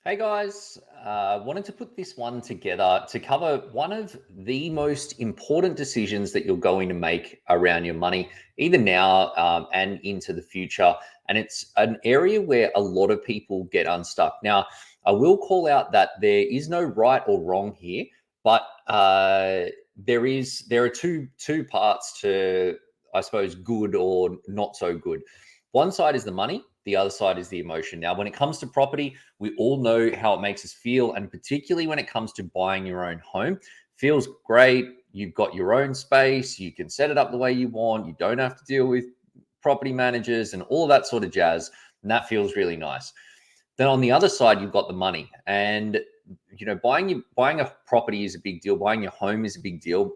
Hey guys, wanted to put this one together to cover one of the most important decisions that you're going to make around your money, either now and into the future. And it's an area where a lot of people get unstuck. Now, I will call out that there is no right or wrong here, but there are two parts to, I suppose, good or not so good. One side is the money, the other side is the emotion. Now, when it comes to property, we all know how it makes us feel, and particularly when it comes to buying your own home, feels great. You've got your own space, you can set it up the way you want, you don't have to deal with property managers and all that sort of jazz, and that feels really nice. Then on the other side, you've got the money, and buying a property is a big deal. Buying your home is a big deal.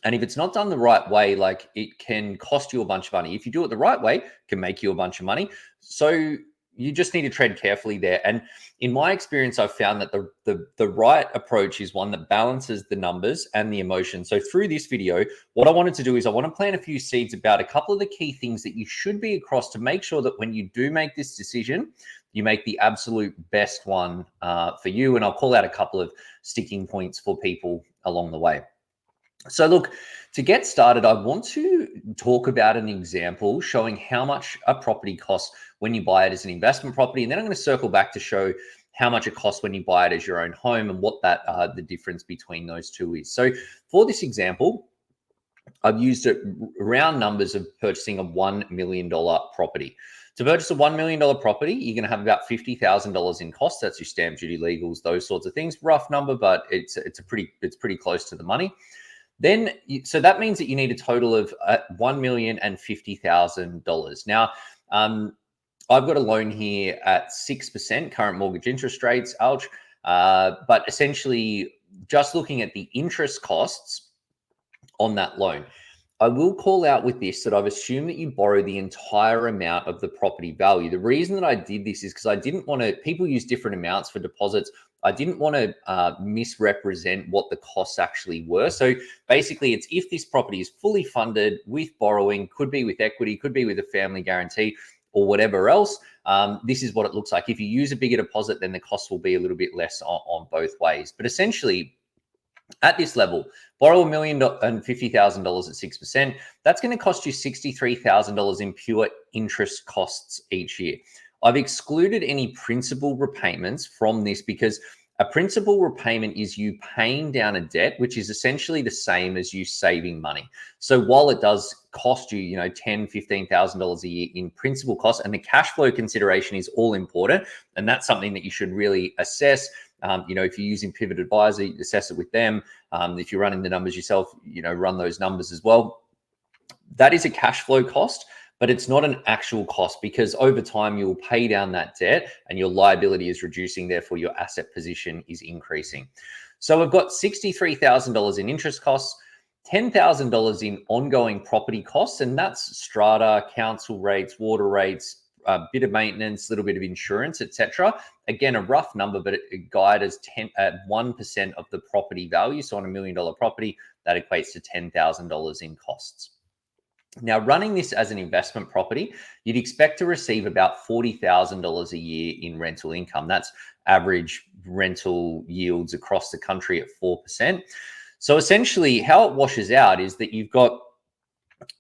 And if it's not done the right way, like it can cost you a bunch of money. If you do it the right way, it can make you a bunch of money. So you just need to tread carefully there. And in my experience, I've found that the right approach is one that balances the numbers and the emotion. So through this video, what I wanted to do is I want to plant a few seeds about a couple of the key things that you should be across to make sure that when you do make this decision, you make the absolute best one for you. And I'll call out a couple of sticking points for people along the way. So look, to get started, I want to talk about an example showing how much a property costs when you buy it as an investment property. And then I'm going to circle back to show how much it costs when you buy it as your own home and what that the difference between those two is. So for this example, I've used round numbers of purchasing a $1 million property. To purchase a $1 million property, you're going to have about $50,000 in costs. That's your stamp duty, legals, those sorts of things. Rough number, but it's pretty close to the money. Then, so that means that you need a total of $1,050,000. Now, I've got a loan here at 6% current mortgage interest rates, ouch. But essentially, just looking at the interest costs on that loan, I will call out with this that I've assumed that you borrow the entire amount of the property value. The reason that I did this is because I didn't want to, people use different amounts for deposits. I didn't want to misrepresent what the costs actually were. So basically, it's if this property is fully funded with borrowing, could be with equity, could be with a family guarantee or whatever else, this is what it looks like. If you use a bigger deposit, then the cost will be a little bit less on both ways. But essentially, at this level, borrow $1,050,000 at 6%. That's going to cost you $63,000 in pure interest costs each year. I've excluded any principal repayments from this because a principal repayment is you paying down a debt, which is essentially the same as you saving money. So while it does cost you, $10,000, $15,000 a year in principal costs, and the cash flow consideration is all important, and that's something that you should really assess. If you're using Pivot Advisor, you assess it with them. If you're running the numbers yourself, run those numbers as well. That is a cash flow cost, but it's not an actual cost because over time you'll pay down that debt and your liability is reducing. Therefore, your asset position is increasing. So we've got $63,000 in interest costs, $10,000 in ongoing property costs, and that's strata, council rates, water rates, a bit of maintenance, a little bit of insurance, etc. Again, a rough number, but it guide as 1% of the property value. So on $1 million property, that equates to $10,000 in costs. Now, running this as an investment property, you'd expect to receive about $40,000 a year in rental income. That's average rental yields across the country at 4%. So essentially, how it washes out is that you've got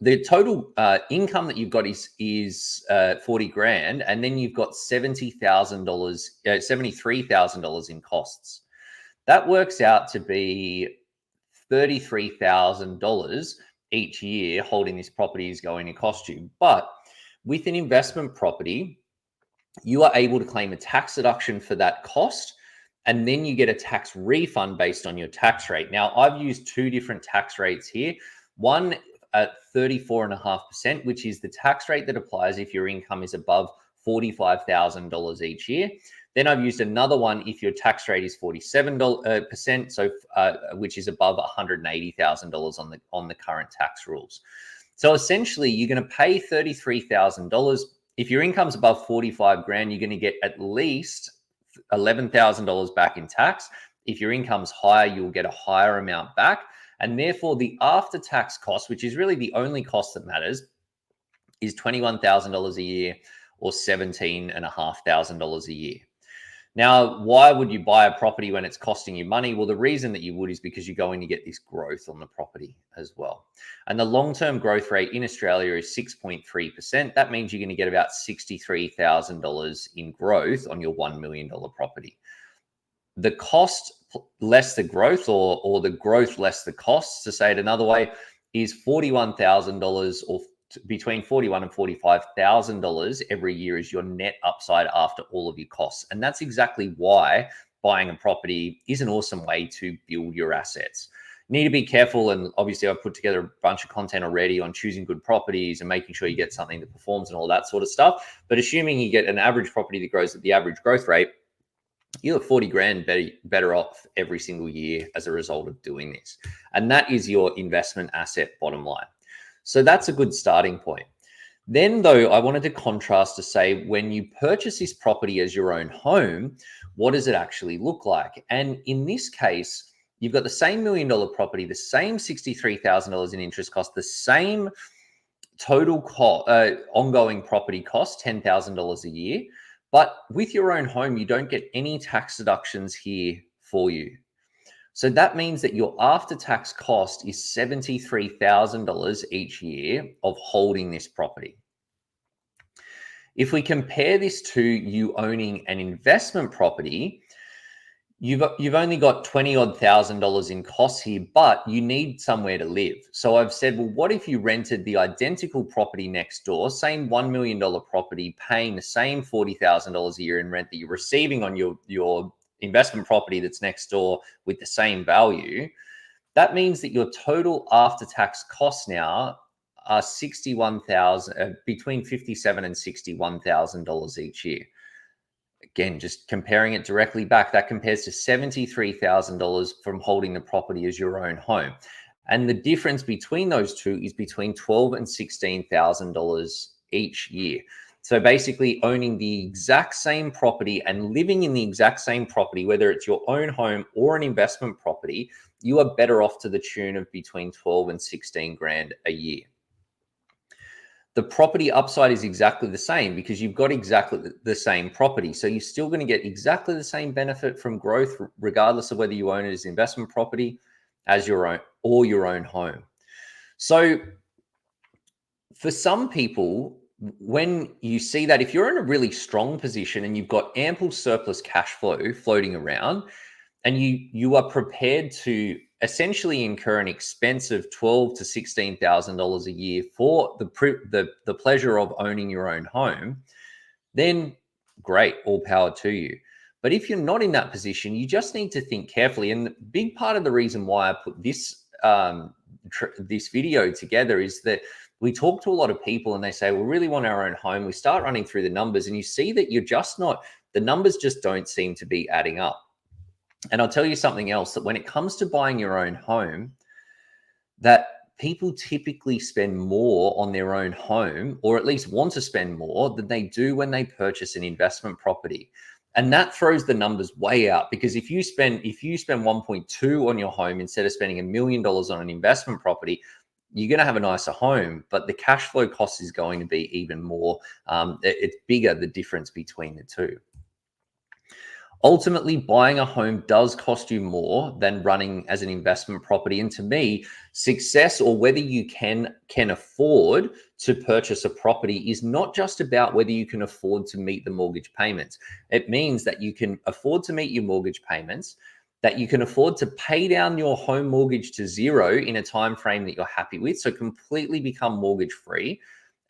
the total income that you've got is 40 grand, and then you've got $73,000 in costs. That works out to be $33,000 each year holding this property is going to cost you. But with an investment property, you are able to claim a tax deduction for that cost, and then you get a tax refund based on your tax rate. Now, I've used two different tax rates here. One at 34.5%, which is the tax rate that applies if your income is above $45,000 each year. Then I've used another one if your tax rate is 47%, so which is above $180,000 on the current tax rules. So essentially, you're going to pay $33,000. If your income's above 45 grand, you're going to get at least $11,000 back in tax. If your income's higher, you'll get a higher amount back. And therefore, the after-tax cost, which is really the only cost that matters, is $21,000 a year or $17,500 a year. Now, why would you buy a property when it's costing you money? Well, the reason that you would is because you're going to get this growth on the property as well. And the long-term growth rate in Australia is 6.3%. That means you're going to get about $63,000 in growth on your $1 million property. The cost less the growth, or the growth less the costs, to say it another way, is $41,000, or between $41,000 and $45,000 every year is your net upside after all of your costs. And that's exactly why buying a property is an awesome way to build your assets. You need to be careful, and obviously I've put together a bunch of content already on choosing good properties and making sure you get something that performs and all that sort of stuff. But assuming you get an average property that grows at the average growth rate, you're 40 grand better off every single year as a result of doing this. And that is your investment asset bottom line. So that's a good starting point. Then, though, I wanted to contrast to say, when you purchase this property as your own home, what does it actually look like? And in this case, you've got the same $1 million property, the same $63,000 in interest cost, the same total ongoing property cost, $10,000 a year. But with your own home, you don't get any tax deductions here for you. So that means that your after-tax cost is $73,000 each year of holding this property. If we compare this to you owning an investment property, you've only got $20,000 in costs here, but you need somewhere to live. So I've said, well, what if you rented the identical property next door, same $1 million property, paying the same $40,000 a year in rent that you're receiving on your investment property that's next door with the same value? That means that your total after-tax costs now are $61,000, between $57,000 and $61,000 each year. Again, just comparing it directly back, that compares to $73,000 from holding the property as your own home. And the difference between those two is between $12,000 and $16,000 each year. So basically, owning the exact same property and living in the exact same property, whether it's your own home or an investment property, you are better off to the tune of between 12 and 16 grand a year. The property upside is exactly the same because you've got exactly the same property. So you're still going to get exactly the same benefit from growth, regardless of whether you own it as investment property, as your own, or your own home. So for some people, when you see that, if you're in a really strong position and you've got ample surplus cash flow floating around, and you are prepared to essentially incur an expense of $12,000 to $16,000 a year for the pleasure of owning your own home, then great, all power to you. But if you're not in that position, you just need to think carefully. And the big part of the reason why I put this this video together is that we talk to a lot of people and they say, we really want our own home. We start running through the numbers and you see that the numbers just don't seem to be adding up. And I'll tell you something else, that when it comes to buying your own home, that people typically spend more on their own home, or at least want to spend more than they do when they purchase an investment property. And that throws the numbers way out, because if you spend 1.2 on your home instead of spending $1 million on an investment property, you're going to have a nicer home, but the cash flow cost is going to be even more. It's bigger, the difference between the two. Ultimately, buying a home does cost you more than running as an investment property. And to me, success, or whether you can afford to purchase a property, is not just about whether you can afford to meet the mortgage payments. It means that you can afford to meet your mortgage payments, that you can afford to pay down your home mortgage to zero in a time frame that you're happy with, so completely become mortgage free.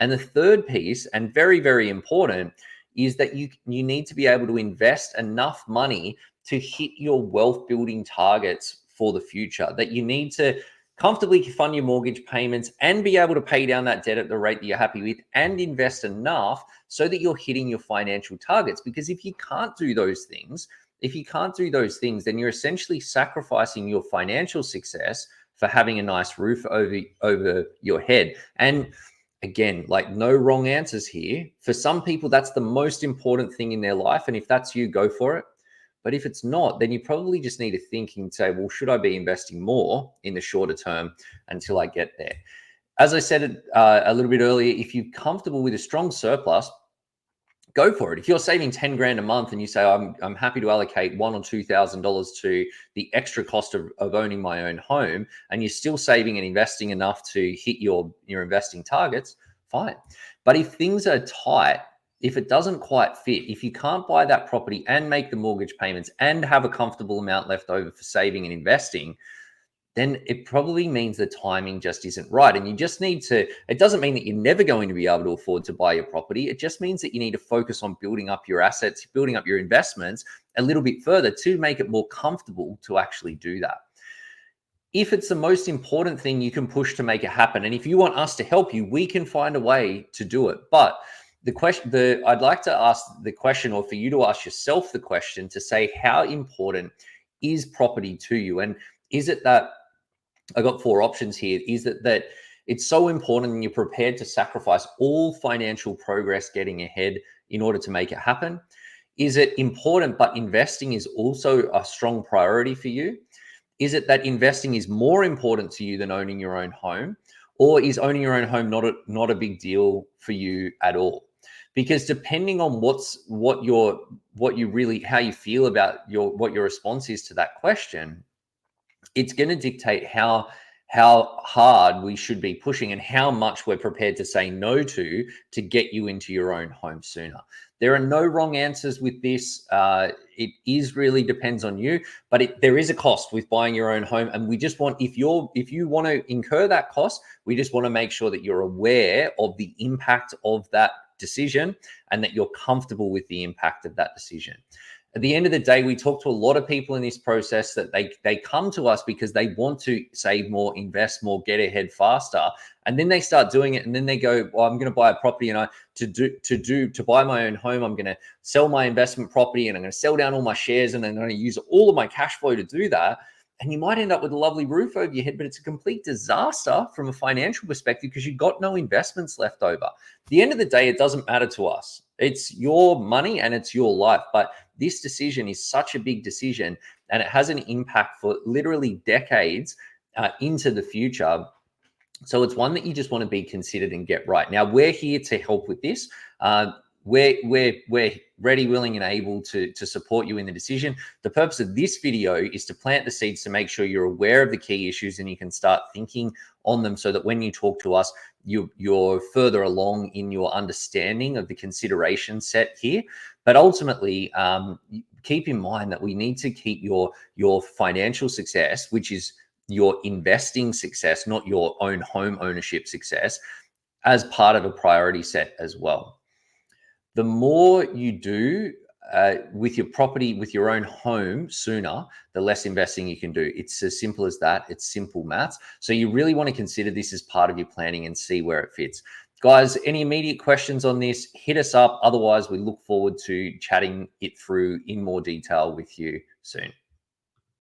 And the third piece, and very, very important, is that you need to be able to invest enough money to hit your wealth building targets for the future, that you need to comfortably fund your mortgage payments and be able to pay down that debt at the rate that you're happy with, and invest enough so that you're hitting your financial targets. Because if you can't do those things, then you're essentially sacrificing your financial success for having a nice roof over your head. And again, like, no wrong answers here. For some people, that's the most important thing in their life. And if that's you, go for it. But if it's not, then you probably just need to think and say, well, should I be investing more in the shorter term until I get there? As I said a little bit earlier, if you're comfortable with a strong surplus, go for it. If you're saving 10 grand a month and you say, I'm happy to allocate $1,000 or $2,000 to the extra cost of owning my own home, and you're still saving and investing enough to hit your investing targets, fine. But if things are tight, if it doesn't quite fit, if you can't buy that property and make the mortgage payments and have a comfortable amount left over for saving and investing, then it probably means the timing just isn't right. And you just need to, it doesn't mean that you're never going to be able to afford to buy your property. It just means that you need to focus on building up your assets, building up your investments a little bit further to make it more comfortable to actually do that. If it's the most important thing you can push to make it happen, and if you want us to help you, we can find a way to do it. But the question, I'd like to ask the question, or for you to ask yourself the question, to say, how important is property to you? And is it that, I got 4 options here. Is it that it's so important and you're prepared to sacrifice all financial progress getting ahead in order to make it happen? Is it important, but investing is also a strong priority for you? Is it that investing is more important to you than owning your own home? Or is owning your own home not a big deal for you at all? Because depending on how you feel about what your response is to that question, it's going to dictate how hard we should be pushing and how much we're prepared to say no to get you into your own home sooner. There are no wrong answers with this. It is really depends on you, but there is a cost with buying your own home. And we just want, if you want to incur that cost, we just want to make sure that you're aware of the impact of that decision and that you're comfortable with the impact of that decision. At the end of the day, we talk to a lot of people in this process that they come to us because they want to save more, invest more, get ahead faster. And then they start doing it. And then they go, well, I'm going to buy a property, and to buy my own home, I'm going to sell my investment property and I'm going to sell down all my shares and I'm going to use all of my cash flow to do that. And you might end up with a lovely roof over your head, but it's a complete disaster from a financial perspective because you've got no investments left over. At the end of the day, it doesn't matter to us. It's your money and it's your life. But this decision is such a big decision, and it has an impact for literally decades into the future. So it's one that you just want to be considered and get right. Now, we're here to help with this. We're ready, willing, and able to support you in the decision. The purpose of this video is to plant the seeds to make sure you're aware of the key issues and you can start thinking on them, so that when you talk to us, you're further along in your understanding of the consideration set here. But ultimately, keep in mind that we need to keep your financial success, which is your investing success, not your own home ownership success, as part of a priority set as well. The more you do with your property, with your own home sooner, the less investing you can do. It's as simple as that. It's simple maths. So you really want to consider this as part of your planning and see where it fits. Guys, any immediate questions on this, hit us up. Otherwise, we look forward to chatting it through in more detail with you soon.